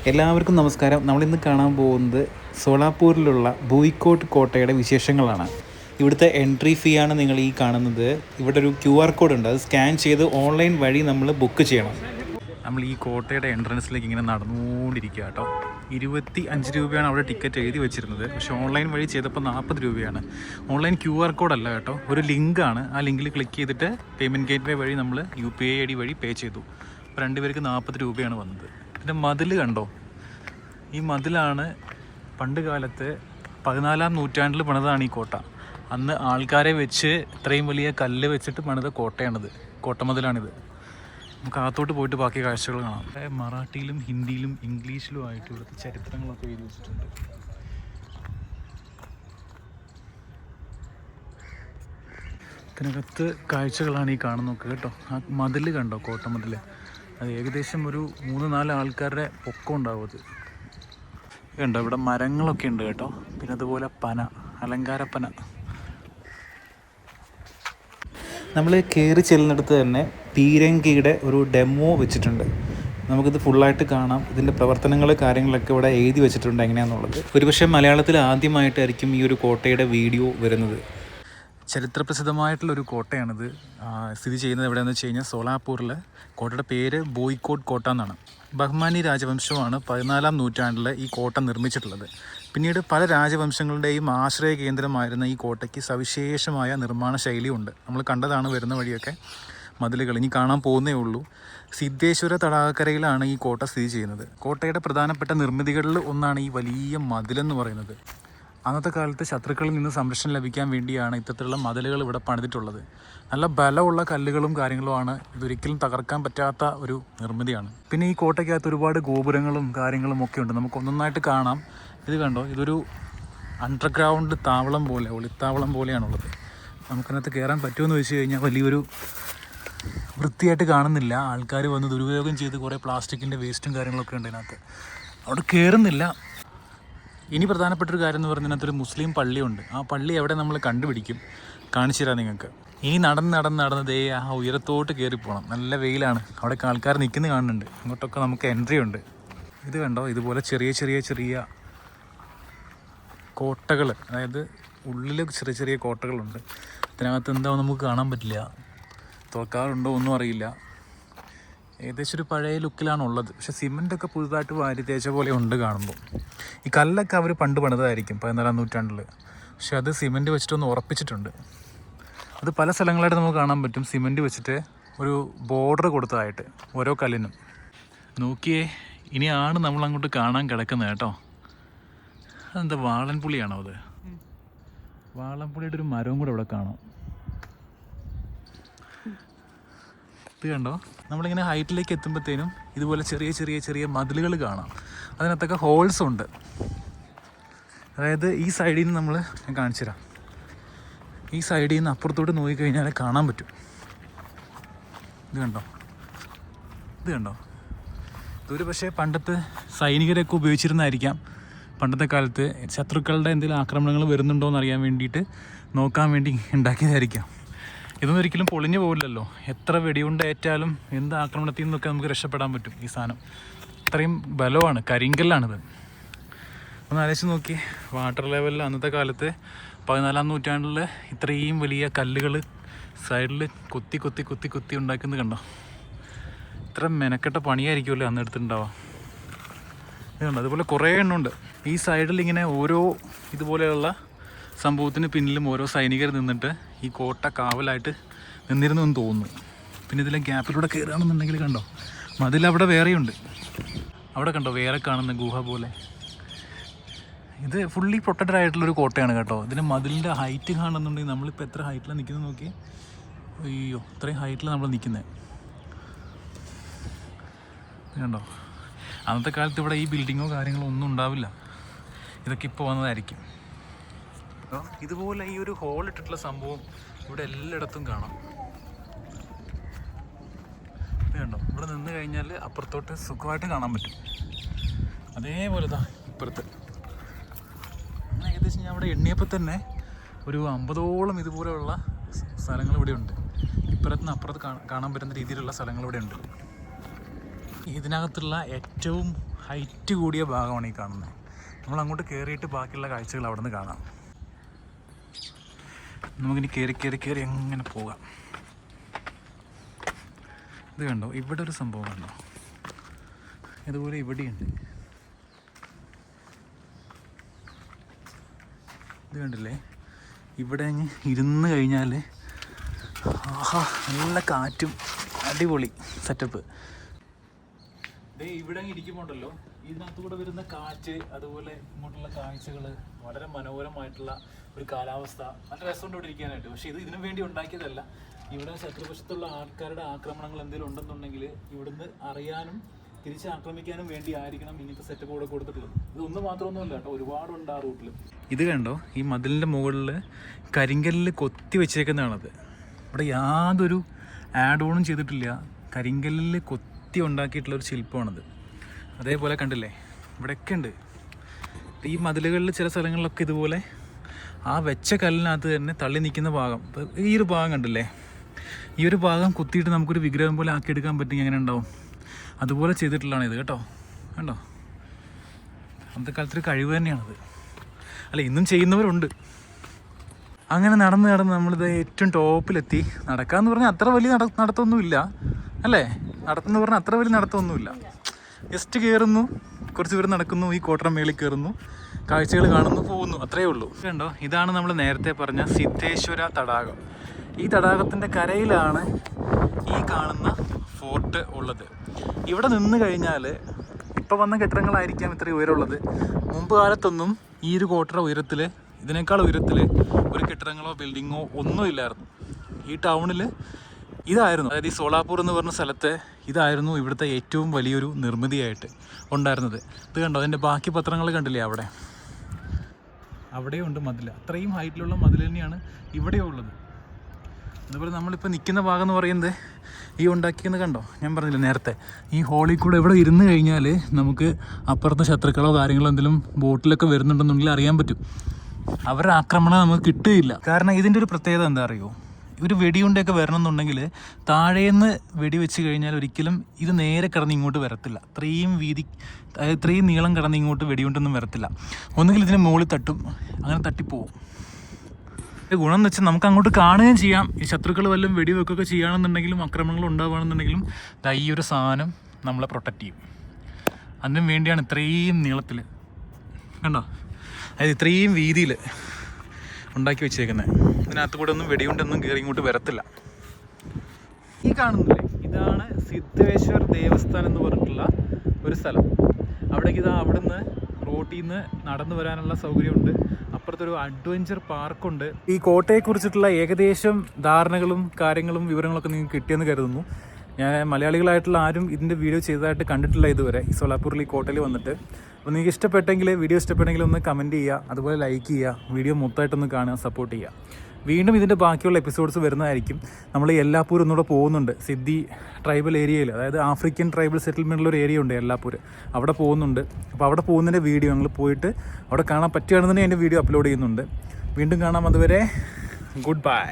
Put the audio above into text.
എല്ലാവർക്കും നമസ്കാരം. നമ്മളിന്ന് കാണാൻ പോകുന്നത് സോളാപൂരിലുള്ള ബോയ്ക്കോട്ട് കോട്ടയുടെ വിശേഷങ്ങളാണ്. ഇവിടുത്തെ എൻട്രി ഫീ ആണ് നിങ്ങൾ ഈ കാണുന്നത്. ഇവിടെ ഒരു QR കോഡ് ഉണ്ട്, അത് സ്കാൻ ചെയ്ത് ഓൺലൈൻ വഴി നമ്മൾ ബുക്ക് ചെയ്യണം. നമ്മൾ ഈ കോട്ടയുടെ എൻട്രൻസിലേക്ക് ഇങ്ങനെ നടന്നുകൊണ്ടിരിക്കുക കേട്ടോ. 25 രൂപയാണ് അവിടെ ടിക്കറ്റ് എഴുതി വെച്ചിരുന്നത്, പക്ഷേ ഓൺലൈൻ വഴി ചെയ്തപ്പോൾ 40 രൂപയാണ്. ഓൺലൈൻ QR കോഡ് അല്ല കേട്ടോ, ഒരു ലിങ്കാണ്. ആ ലിങ്കിൽ ക്ലിക്ക് ചെയ്തിട്ട് പേയ്മെൻറ്റ് ഗേറ്റ്വേ വഴി നമ്മൾ UPI ID വഴി പേ ചെയ്തു. അപ്പോൾ 2 പേർക്ക് 40 രൂപയാണ് വന്നത്. പിന്നെ മതിൽ കണ്ടോ, ഈ മതിലാണ് പണ്ട് കാലത്ത് 14-ാം നൂറ്റാണ്ടിൽ പണിതാണ് ഈ കോട്ട. അന്ന് ആൾക്കാരെ വെച്ച് ഇത്രയും വലിയ കല്ല് വെച്ചിട്ട് പണിത കോട്ടയാണിത്, കോട്ടമതിലാണിത്. നമുക്ക് അകത്തോട്ട് പോയിട്ട് ബാക്കി കാഴ്ചകൾ കാണാം. മറാഠിയിലും ഹിന്ദിയിലും ഇംഗ്ലീഷിലും ആയിട്ട് ഇവിടുത്തെ ചരിത്രങ്ങളൊക്കെ എഴുതി വെച്ചിട്ടുണ്ട്. ഇതിനകത്ത് കാഴ്ചകളാണ് ഈ കാണുന്നതൊക്കെ കേട്ടോ. ആ മതിൽ കണ്ടോ, കോട്ടമതിൽ, അത് ഏകദേശം ഒരു 3-4 ആൾക്കാരുടെ പൊക്കം ഉണ്ടാവും. അത് കണ്ടോ, ഇവിടെ മരങ്ങളൊക്കെ ഉണ്ട് കേട്ടോ. പിന്നെ അതുപോലെ പന, അലങ്കാരപ്പന. നമ്മൾ കയറി ചെല്ലുന്നിടത്ത് തന്നെ പീരങ്കിയുടെ ഒരു ഡെമോ വെച്ചിട്ടുണ്ട്. നമുക്കിത് ഫുള്ളായിട്ട് കാണാം. ഇതിൻ്റെ പ്രവർത്തനങ്ങൾ കാര്യങ്ങളൊക്കെ ഇവിടെ എഴുതി വെച്ചിട്ടുണ്ട് എങ്ങനെയാണെന്നുള്ളത്. ഒരുപക്ഷെ മലയാളത്തിൽ ആദ്യമായിട്ടായിരിക്കും ഈ ഒരു കോട്ടയുടെ വീഡിയോ വരുന്നത്. ചരിത്രപ്രസിദ്ധമായിട്ടുള്ളൊരു കോട്ടയാണിത്. സ്ഥിതി ചെയ്യുന്നത് എവിടെയാണെന്ന് വെച്ച് കഴിഞ്ഞാൽ സോളാപൂരിൽ. കോട്ടയുടെ പേര് ബോയ്ക്കോട്ട് കോട്ട എന്നാണ്. ബഹ്മാനി രാജവംശമാണ് 14-ാം നൂറ്റാണ്ടിൽ ഈ കോട്ട നിർമ്മിച്ചിട്ടുള്ളത്. പിന്നീട് പല രാജവംശങ്ങളുടെയും ആശ്രയ കേന്ദ്രമായിരുന്ന ഈ കോട്ടയ്ക്ക് സവിശേഷമായ നിർമ്മാണ ശൈലിയുണ്ട്. നമ്മൾ കണ്ടതാണ് വരുന്ന വഴിയൊക്കെ മതിലുകൾ. ഇനി കാണാൻ പോകുന്നേ ഉള്ളൂ. സിദ്ധേശ്വര തടാകക്കരയിലാണ് ഈ കോട്ട സ്ഥിതി ചെയ്യുന്നത്. കോട്ടയുടെ പ്രധാനപ്പെട്ട നിർമ്മിതികളിൽ ഒന്നാണ് ഈ വലിയ മതിലെന്ന് പറയുന്നത്. അന്നത്തെ കാലത്ത് ശത്രുക്കളിൽ നിന്ന് സംരക്ഷണം ലഭിക്കാൻ വേണ്ടിയാണ് ഇത്തരത്തിലുള്ള മതിലുകൾ ഇവിടെ പണിതിട്ടുള്ളത്. നല്ല ബലമുള്ള കല്ലുകളും കാര്യങ്ങളുമാണ്. ഇതൊരിക്കലും തകർക്കാൻ പറ്റാത്ത ഒരു നിർമ്മിതിയാണ്. പിന്നെ ഈ കോട്ടയ്ക്കകത്ത് ഒരുപാട് ഗോപുരങ്ങളും കാര്യങ്ങളും ഒക്കെ ഉണ്ട്. നമുക്ക് ഒന്നൊന്നായിട്ട് കാണാം. ഇത് കണ്ടോ, ഇതൊരു അണ്ടർഗ്രൗണ്ട് താവളം പോലെ, ഒളിത്താവളം പോലെയാണുള്ളത്. നമുക്കതിനകത്ത് കയറാൻ പറ്റുമെന്ന് വെച്ച് കഴിഞ്ഞാൽ വലിയൊരു വൃത്തിയായിട്ട് കാണുന്നില്ല. ആൾക്കാർ വന്ന് ദുരുപയോഗം ചെയ്ത് കുറേ പ്ലാസ്റ്റിക്കിൻ്റെ വേസ്റ്റും കാര്യങ്ങളൊക്കെ ഉണ്ട് അതിനകത്ത്. അവിടെ കയറുന്നില്ല. ഇനി പ്രധാനപ്പെട്ടൊരു കാര്യം എന്ന് പറഞ്ഞാൽ ഇതിനകത്തൊരു മുസ്ലിം പള്ളിയുണ്ട്. ആ പള്ളി എവിടെ നമ്മൾ കണ്ടുപിടിക്കും, കാണിച്ചു തരാം നിങ്ങൾക്ക്. ഇനി നടന്ന് ദേ ആ ഉയരത്തോട്ട് കയറിപ്പോകണം. നല്ല വെയിലാണ്. അവിടെയൊക്കെ ആൾക്കാർ നിൽക്കുന്നത് കാണുന്നുണ്ട്. അങ്ങോട്ടൊക്കെ നമുക്ക് എൻട്രി ഉണ്ട്. ഇത് കണ്ടോ, ഇതുപോലെ ചെറിയ കോട്ടകൾ, അതായത് ഉള്ളിൽ ചെറിയ കോട്ടകളുണ്ട്. ഇതിനകത്ത് എന്താ നമുക്ക് കാണാൻ പറ്റില്ല, തുറക്കാറുണ്ടോ ഒന്നും അറിയില്ല. ഏകദേശം ഒരു പഴയ ലുക്കിലാണുള്ളത്. പക്ഷേ സിമെൻറ്റൊക്കെ പുതുതായിട്ട് വാരി തേച്ച പോലെ ഉണ്ട് കാണുമ്പോൾ. ഈ കല്ലൊക്കെ അവർ പണ്ട് പണിതായിരിക്കും 14-ാം നൂറ്റാണ്ടിൽ. പക്ഷെ അത് സിമെൻറ്റ് വെച്ചിട്ടൊന്ന് ഉറപ്പിച്ചിട്ടുണ്ട്. അത് പല സ്ഥലങ്ങളായിട്ട് നമുക്ക് കാണാൻ പറ്റും. സിമെൻറ്റ് വെച്ചിട്ട് ഒരു ബോർഡർ കൊടുത്തതായിട്ട് ഓരോ കല്ലിനും. നോക്കിയേ, ഇനിയാണ് നമ്മൾ അങ്ങോട്ട് കാണാൻ കിടക്കുന്നത് കേട്ടോ. അതെന്താ, വാളൻപുളിയാണോ അത്? വാളൻപുളിയുടെ ഒരു മരവും കൂടെ ഇവിടെ കാണാം. ഇത് കണ്ടോ, നമ്മളിങ്ങനെ ഹൈറ്റിലേക്ക് എത്തുമ്പോഴത്തേനും ഇതുപോലെ ചെറിയ മതിലുകൾ കാണാം. അതിനകത്തൊക്കെ ഹോൾസ് ഉണ്ട്. അതായത് ഈ സൈഡിൽ നിന്ന് ഞാൻ കാണിച്ചു തരാം. ഈ സൈഡിൽ നിന്ന് അപ്പുറത്തോട്ട് നോക്കിക്കഴിഞ്ഞാൽ കാണാൻ പറ്റും. ഇത് കണ്ടോ, ഇതൊരു പക്ഷേ പണ്ടത്തെ സൈനികരൊക്കെ ഉപയോഗിച്ചിരുന്നതായിരിക്കാം. പണ്ടത്തെ കാലത്ത് ശത്രുക്കളുടെ എന്തെങ്കിലും ആക്രമണങ്ങൾ വരുന്നുണ്ടോ എന്നറിയാൻ വേണ്ടിയിട്ട് നോക്കാൻ വേണ്ടി ഉണ്ടാക്കിയതായിരിക്കാം. ഇതൊന്നും ഒരിക്കലും പൊളിഞ്ഞു പോകില്ലല്ലോ. എത്ര വെടിയുണ്ട ഏറ്റാലും എന്ത് ആക്രമണത്തിൽ നിന്നൊക്കെ നമുക്ക് രക്ഷപ്പെടാൻ പറ്റും. ഈ സാധനം ഇത്രയും ബലമാണ്, കരിങ്കല്ലാണിത്. ഒന്ന് ആലോചിച്ച് നോക്കി, വാട്ടർ ലെവലിൽ അന്നത്തെ കാലത്ത് 14-ാം നൂറ്റാണ്ടിൽ ഇത്രയും വലിയ കല്ലുകൾ സൈഡിൽ കൊത്തി ഉണ്ടാക്കുന്നത് കണ്ടോ. ഇത്ര മെനക്കെട്ട പണിയായിരിക്കുമല്ലോ അന്ന് എടുത്തിട്ടുണ്ടാവുക. ഇത് കണ്ടോ, അതുപോലെ കുറേ എണ്ണമുണ്ട്. ഈ സൈഡിൽ ഇങ്ങനെ ഓരോ ഇതുപോലെയുള്ള സംഭവത്തിന് പിന്നിലും ഓരോ സൈനികർ നിന്നിട്ട് ഈ കോട്ട കാവലായിട്ട് നിന്നിരുന്നു എന്ന് തോന്നുന്നു. പിന്നെ ഇതിലെ ഗ്യാപ്പിലൂടെ കയറുകയാണെന്നുണ്ടെങ്കിൽ കണ്ടോ, മതിലവിടെ വേറെയുണ്ട്. അവിടെ കണ്ടോ, വേറെ കാണുന്ന ഗുഹ പോലെ. ഇത് ഫുള്ളി പ്രൊട്ടക്റ്റഡ് ആയിട്ടുള്ളൊരു കോട്ടയാണ് കേട്ടോ. ഇതിൻ്റെ മതിലിൻ്റെ ഹൈറ്റ് കാണുന്നുണ്ടെങ്കിൽ നമ്മളിപ്പോൾ എത്ര ഹൈറ്റിലാണ് നിൽക്കുന്നത് നോക്കി. അയ്യോ, ഇത്രയും ഹൈറ്റിലാണ് നമ്മൾ നിൽക്കുന്നത്. കണ്ടോ, അന്നത്തെ കാലത്ത് ഇവിടെ ഈ ബിൽഡിങ്ങോ കാര്യങ്ങളോ ഒന്നും ഉണ്ടാവില്ല. ഇതൊക്കെ ഇപ്പോൾ വന്നതായിരിക്കും. ഇതുപോലെ ഈ ഒരു ഹോൾ ഇട്ടിട്ടുള്ള സംഭവം ഇവിടെ എല്ലായിടത്തും കാണാം. ഇത് കണ്ടോ, ഇവിടെ നിന്ന് കഴിഞ്ഞാൽ അപ്പുറത്തോട്ട് സുഖമായിട്ട് കാണാൻ പറ്റും. അതേപോലെ ഇപ്പുറത്ത് ഏകദേശം ഞാൻ അവിടെ എണ്ണിയപ്പോൾ തന്നെ ഒരു 50ഓളം ഇതുപോലെയുള്ള സ്ഥലങ്ങൾ ഇവിടെ ഉണ്ട്. ഇപ്പുറത്തുനിന്ന് അപ്പുറത്ത് കാണാൻ പറ്റുന്ന രീതിയിലുള്ള സ്ഥലങ്ങൾ ഇവിടെ ഉണ്ട്. ഇതിനകത്തുള്ള ഏറ്റവും ഹൈറ്റ് കൂടിയ ഭാഗമാണ് ഈ കാണുന്നത്. നമ്മൾ അങ്ങോട്ട് കയറിയിട്ട് ബാക്കിയുള്ള കാഴ്ചകൾ അവിടെ നിന്ന് കാണാം. നമുക്കിനി കയറി എങ്ങനെ പോകാം. ഇത് കണ്ടോ, ഇവിടെ ഒരു സംഭവം കണ്ടോ, ഇതുപോലെ ഇവിടെയുണ്ട്. ഇത് കണ്ടില്ലേ, ഇവിടെ ഇരുന്ന് കഴിഞ്ഞാൽ ആഹാ നല്ല കാറ്റും, അടിപൊളി സെറ്റപ്പ്. ഇവിടെ ഇരിക്കുമ്പോണ്ടല്ലോ, ഇതിനകത്തുകൂടെ വരുന്ന കാറ്റ്, അതുപോലെ ഇങ്ങോട്ടുള്ള കാഴ്ചകൾ, വളരെ മനോഹരമായിട്ടുള്ള ഒരു കാലാവസ്ഥ, നല്ല രസമുണ്ട് ഇവിടെ ഇരിക്കാനായിട്ട്. പക്ഷേ ഇതിനു വേണ്ടി ഉണ്ടാക്കിയതല്ല. ഇവിടെ ശത്രുപക്ഷത്തുള്ള ആൾക്കാരുടെ ആക്രമണങ്ങൾ എന്തെങ്കിലും ഉണ്ടെന്നുണ്ടെങ്കിൽ ഇവിടുന്ന് അറിയാനും തിരിച്ചാക്രമിക്കാനും വേണ്ടി ആയിരിക്കണം ഇങ്ങനത്തെ സെറ്റപ്പ് ഇവിടെ കൊടുത്തിട്ടുള്ളത്. ഇതൊന്നും മാത്രമൊന്നുമല്ല കേട്ടോ, ഒരുപാടുണ്ട് ആ റൂട്ടിൽ. ഇത് കണ്ടോ, ഈ മതിലിൻ്റെ മുകളിൽ കരിങ്കല്ലിൽ കൊത്തി വെച്ചേക്കുന്നതാണത്. ഇവിടെ യാതൊരു ആഡ് ഓണും ചെയ്തിട്ടില്ല, കരിങ്കല്ലിൽ കൊത്തി ഉണ്ടാക്കിയിട്ടുള്ളൊരു ശില്പമാണത്. അതേപോലെ കണ്ടില്ലേ, ഇവിടെയൊക്കെ ഉണ്ട്. ഈ മതിലുകളിൽ ചില സ്ഥലങ്ങളിലൊക്കെ ഇതുപോലെ ആ വെച്ച കല്ലിനകത്ത് തന്നെ തള്ളി നിൽക്കുന്ന ഭാഗം, ഈ ഒരു ഭാഗം കണ്ടില്ലേ, ഈ ഒരു ഭാഗം കുത്തിയിട്ട് നമുക്കൊരു വിഗ്രഹം പോലെ ആക്കിയെടുക്കാൻ പറ്റുമെങ്കിൽ എങ്ങനെ ഉണ്ടാവും, അതുപോലെ ചെയ്തിട്ടുള്ളതാണ് ഇത് കേട്ടോ. കണ്ടോ, അന്നത്തെ കാലത്തൊരു കഴിവ് തന്നെയാണത്. അല്ല, ഇന്നും ചെയ്യുന്നവരുണ്ട്. അങ്ങനെ നടന്ന് നമ്മളിത് ഏറ്റവും ടോപ്പിലെത്തി. നടക്കാമെന്ന് പറഞ്ഞാൽ അത്ര വലിയ നടത്തമൊന്നുമില്ല അല്ലേ, നടത്തെന്ന് പറഞ്ഞാൽ അത്ര വലിയ നടത്തമൊന്നുമില്ല. ജസ്റ്റ് കയറുന്നു, കുറച്ച് പേര് നടക്കുന്നു, ഈ കോട്ടയുടെ മേളിൽ കയറുന്നു, കാഴ്ചകൾ കാണുന്നു, പോകുന്നു, അത്രയേ ഉള്ളൂ. കണ്ടോ, ഇതാണ് നമ്മൾ നേരത്തെ പറഞ്ഞ സിദ്ധേശ്വര തടാകം. ഈ തടാകത്തിൻ്റെ കരയിലാണ് ഈ കാണുന്ന ഫോർട്ട് ഉള്ളത്. ഇവിടെ നിന്ന് കഴിഞ്ഞാൽ ഇപ്പോൾ വന്ന കെട്ടിടങ്ങളായിരിക്കാം ഇത്രയും ഉയരമുള്ളത്. മുമ്പ് കാലത്തൊന്നും ഈ ഒരു കോട്ടയുടെ ഉയരത്തിൽ, ഇതിനേക്കാൾ ഉയരത്തിൽ ഒരു കെട്ടിടങ്ങളോ ബിൽഡിങ്ങോ ഒന്നും ഇല്ലായിരുന്നു. ഈ ടൗണിൽ ഇതായിരുന്നു, അതായത് ഈ സോളാപൂർ എന്ന് പറഞ്ഞ സ്ഥലത്ത് ഇതായിരുന്നു ഇവിടുത്തെ ഏറ്റവും വലിയൊരു നിർമ്മിതിയായിട്ട് ഉണ്ടായിരുന്നത്. ഇത് കണ്ടോ, അതിൻ്റെ ബാക്കി പത്രങ്ങൾ കണ്ടില്ലേ, അവിടെയും ഉണ്ട് മതിൽ. അത്രയും ഹൈറ്റിലുള്ള മതിൽ തന്നെയാണ് ഇവിടെയും ഉള്ളത്. അതുപോലെ നമ്മളിപ്പോൾ നിൽക്കുന്ന ഭാഗം എന്ന് പറയുന്നത് ഈ ഉണ്ടാക്കിയെന്ന് കണ്ടോ, ഞാൻ പറഞ്ഞില്ല നേരത്തെ, ഈ ഹോളിൽ കൂടെ ഇവിടെ ഇരുന്ന് കഴിഞ്ഞാൽ നമുക്ക് അപ്പുറത്തെ ശത്രുക്കളോ കാര്യങ്ങളോ എന്തെങ്കിലും ബോട്ടിലൊക്കെ വരുന്നുണ്ടെന്നുണ്ടെങ്കിൽ അറിയാൻ പറ്റും. അവരുടെ ആക്രമണം നമുക്ക് കിട്ടുകയില്ല. കാരണം ഇതിൻ്റെ ഒരു പ്രത്യേകത എന്താ അറിയോ, ഒരു വെടിയുണ്ടൊക്കെ വരണമെന്നുണ്ടെങ്കിൽ താഴേന്ന് വെടിവെച്ച് കഴിഞ്ഞാൽ ഒരിക്കലും ഇത് നേരെ കിടന്ന് ഇങ്ങോട്ട് വരത്തില്ല. ഇത്രയും നീളം കിടന്ന് ഇങ്ങോട്ട് വെടിയുണ്ടൊന്നും വരത്തില്ല. ഒന്നുകിൽ ഇതിന് മുകളിൽ തട്ടും, അങ്ങനെ തട്ടിപ്പോവും. ഗുണം എന്ന് വെച്ചാൽ നമുക്ക് അങ്ങോട്ട് കാണുകയും ചെയ്യാം. ഈ ശത്രുക്കൾ വല്ലതും വെടിവെക്കുകയൊക്കെ ചെയ്യുകയാണെന്നുണ്ടെങ്കിലും ആക്രമണങ്ങൾ ഉണ്ടാവുകയാണെന്നുണ്ടെങ്കിലും ഈ ഒരു സാധനം നമ്മളെ പ്രൊട്ടക്റ്റ് ചെയ്യും. അതിനും വേണ്ടിയാണ് ഇത്രയും നീളത്തിൽ, കണ്ടോ, അതായത് ഇത്രയും വീതിയിൽ ഉണ്ടാക്കി വെച്ചേക്കുന്നത്. ഇതിനകത്ത് കൂടെ ഒന്നും വെടിയുണ്ടൊന്നും കയറി ഇങ്ങോട്ട് വരത്തില്ല. ഈ കാണുന്നില്ലേ, ഇതാണ് സിദ്ധേശ്വർ ദേവസ്ഥാനം എന്ന് പറഞ്ഞിട്ടുള്ള ഒരു സ്ഥലം. അവിടേക്ക് അവിടുന്ന് റോട്ടിൽ നിന്ന് നടന്നു വരാനുള്ള സൗകര്യമുണ്ട്. അപ്പുറത്തൊരു അഡ്വഞ്ചർ പാർക്കുണ്ട്. ഈ കോട്ടയെക്കുറിച്ചിട്ടുള്ള ഏകദേശം ധാരണകളും കാര്യങ്ങളും വിവരങ്ങളൊക്കെ നിങ്ങൾക്ക് കിട്ടിയെന്ന് കരുതുന്നു. ഞാൻ മലയാളികളായിട്ടുള്ള ആരും ഇതിൻ്റെ വീഡിയോ ചെയ്തതായിട്ട് കണ്ടിട്ടില്ല ഇതുവരെ, ഈ സോളാപൂരിൽ ഈ കോട്ടയിൽ വന്നിട്ട്. അപ്പോൾ നിങ്ങൾക്ക് വീഡിയോ ഇഷ്ടപ്പെട്ടെങ്കിൽ ഒന്ന് കമൻറ്റ് ചെയ്യുക, അതുപോലെ ലൈക്ക് ചെയ്യുക, വീഡിയോ മൊത്തമായിട്ടൊന്ന് കാണുക, സപ്പോർട്ട് ചെയ്യുക. വീണ്ടും ഇതിൻ്റെ ബാക്കിയുള്ള എപ്പിസോഡ്സ് വരുന്നതായിരിക്കും. നമ്മൾ യെല്ലാപ്പൂർ ഒന്നുകൂടെ പോകുന്നുണ്ട്, സിദ്ധി ട്രൈബൽ ഏരിയയിൽ, അതായത് ആഫ്രിക്കൻ ട്രൈബൽ സെറ്റിൽമെൻറ്റിലൊരു ഏരിയ ഉണ്ട് യെല്ലാപ്പൂർ, അവിടെ പോകുന്നുണ്ട്. അപ്പോൾ അവിടെ പോകുന്നതിൻ്റെ വീഡിയോ ഞങ്ങൾ പോയിട്ട് അവിടെ കാണാൻ പറ്റുകയാണെന്നുണ്ടെങ്കിൽ അതിൻ്റെ വീഡിയോ അപ്ലോഡ് ചെയ്യുന്നുണ്ട്. വീണ്ടും കാണാം, അതുവരെ ഗുഡ് ബൈ.